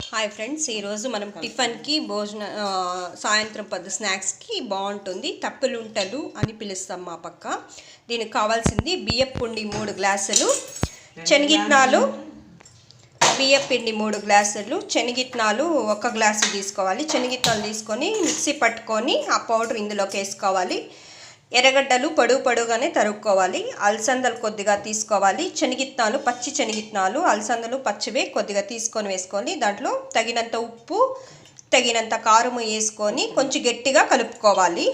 Hi friends, ఈరోజు మనం టిఫిన్కి సాయంత్రం స్నాక్స్కి బాగుంటుంది. తప్పులుంటలు అని పిలుస్తాం మా పక్క. దీనికి కావాల్సింది బియ్యపు పిండి 3 గ్లాసులు, శనగిత్తనాలు బియ్యపు పిండి 3 గ్లాసులు, శనగిత్తనాలు 1 గ్లాసు తీసుకోవాలి. శనగిత్తనాలు తీసుకొని మిక్సీ పట్టుకొని ఆ పౌడర్ ఇందులోకి వేసుకోవాలి. ఎర్రగడ్డలు పొడుగుగానే తరుక్కోవాలి. అలసందలు కొద్దిగా తీసుకోవాలి. శనగిత్తనాలు పచ్చి శనగిత్తనాలు, అలసందలు పచ్చివే కొద్దిగా తీసుకొని వేసుకొని దాంట్లో తగినంత ఉప్పు, తగినంత కారం వేసుకొని కొంచెం గట్టిగా కలుపుకోవాలి.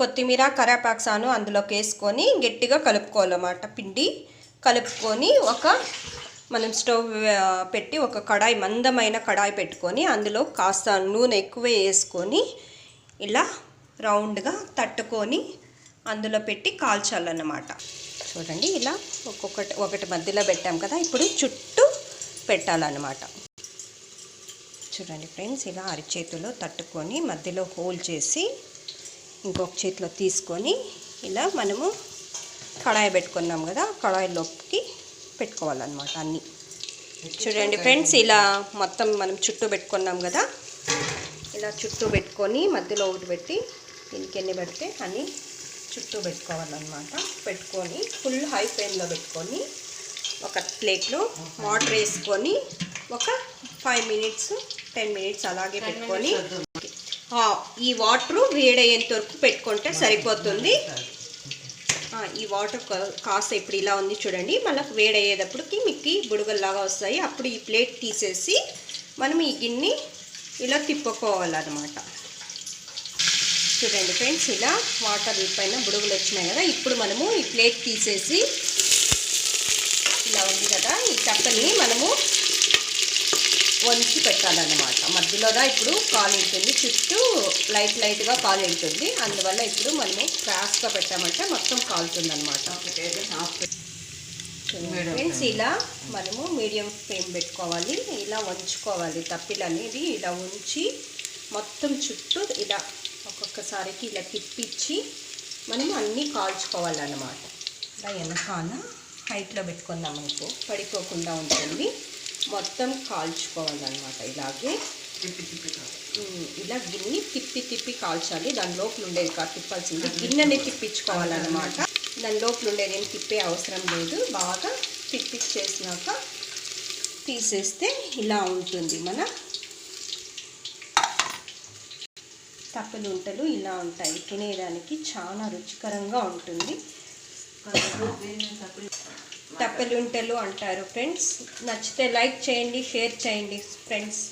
కొత్తిమీర, కరివేపాకు అందులోకి వేసుకొని గట్టిగా కలుపుకోవాలన్నమాట. పిండి కలుపుకొని మనం స్టవ్ పెట్టి ఒక కడాయి, మందమైన కడాయి పెట్టుకొని అందులో కాస్త నూనె ఎక్కువ వేసుకొని ఇలా రౌండ్గా తట్టుకొని అందులో పెట్టి కాల్చాలన్నమాట. చూడండి, ఇలా ఒకటి మధ్యలో పెట్టాం కదా, ఇప్పుడు చుట్టూ పెట్టాలన్నమాట. చూడండి ఫ్రెండ్స్, ఇలా అరిచేతిలో తట్టుకొని మధ్యలో హోల్ చేసి ఇంకొక చేతిలో తీసుకొని ఇలా మనము కడాయి పెట్టుకున్నాం కదా, కడాయిలోకి పెట్టుకోవాలన్నమాట అన్నీ. చూడండి ఫ్రెండ్స్, ఇలా మొత్తం మనం చుట్టూ పెట్టుకున్నాం కదా, ఇలా చుట్టూ పెట్టుకొని మధ్యలో ఒకటి పెట్టి దీనికి ఎన్ని పెడితే అన్నీ చుట్టూ పెట్టుకోవాలన్నమాట. పెట్టుకొని ఫుల్ హై ఫ్లేమ్లో పెట్టుకొని ఒక ప్లేట్లో వాటర్ వేసుకొని ఒక 5 మినిట్స్ 10 మినిట్స్ అలాగే పెట్టుకొని ఈ వాటర్ వేడయ్యేంత వరకు పెట్టుకుంటే సరిపోతుంది. ఈ వాటర్ కాస్త ఇప్పుడు ఇలా ఉంది చూడండి, మళ్ళీ వేడయ్యేటప్పటికి మీకు బుడగల్లాగా వస్తాయి. అప్పుడు ఈ ప్లేట్ తీసేసి మనం ఈ గిన్నె ఇలా తిప్పుకోవాలన్నమాట. చూడండి ఫ్రెండ్స్, ఇలా వాటర్ పైన బుడుగులు వచ్చినాయి కదా, ఇప్పుడు మనము ఈ ప్లేట్ తీసేసి ఇలా ఉంది కదా, ఈ చప్పని మనము వంచి పెట్టాలన్నమాట. మధ్యలోదా ఇప్పుడు కాలు ఉంటుంది, చుట్టూ లైట్గా కాలు ఉంటుంది. అందువల్ల ఇప్పుడు మనము క్రాస్గా పెట్టామంటే మొత్తం కాలుతుంది అనమాట. ఫ్రెండ్స్, ఇలా మనము మీడియం ఫ్లేమ్ పెట్టుకోవాలి. ఇలా వంచుకోవాలి. తప్పిలు అనేది ఇలా ఉంచి మొత్తం చుట్టూ ఇలా ఒక్కొక్కసారికి ఇలా తిప్పించి మనం అన్నీ కాల్చుకోవాలన్నమాట. ఇలా వెనకాల హైట్లో పెట్టుకున్నాం అనుకో పడిపోకుండా ఉంటుంది. మొత్తం కాల్చుకోవాలన్నమాట. ఇలాగే ఇలా గిన్నె తిప్పి కాల్చాలి. దాని లోపల ఉండేది కాదు తిప్పాల్సింది, గిన్నెని తిప్పించుకోవాలన్నమాట. దాని లోపల ఉండేది ఏం తిప్పే అవసరం లేదు. బాగా తిప్పించేసినాక తీసేస్తే ఇలా ఉంటుంది. మన తప్పులుంటలు ఇలా ఉంటాయి. తినేదానికి చాలా రుచికరంగా ఉంటుంది. తప్పులుంటలు అంటారు ఫ్రెండ్స్. నచ్చితే లైక్ చేయండి, షేర్ చేయండి ఫ్రెండ్స్.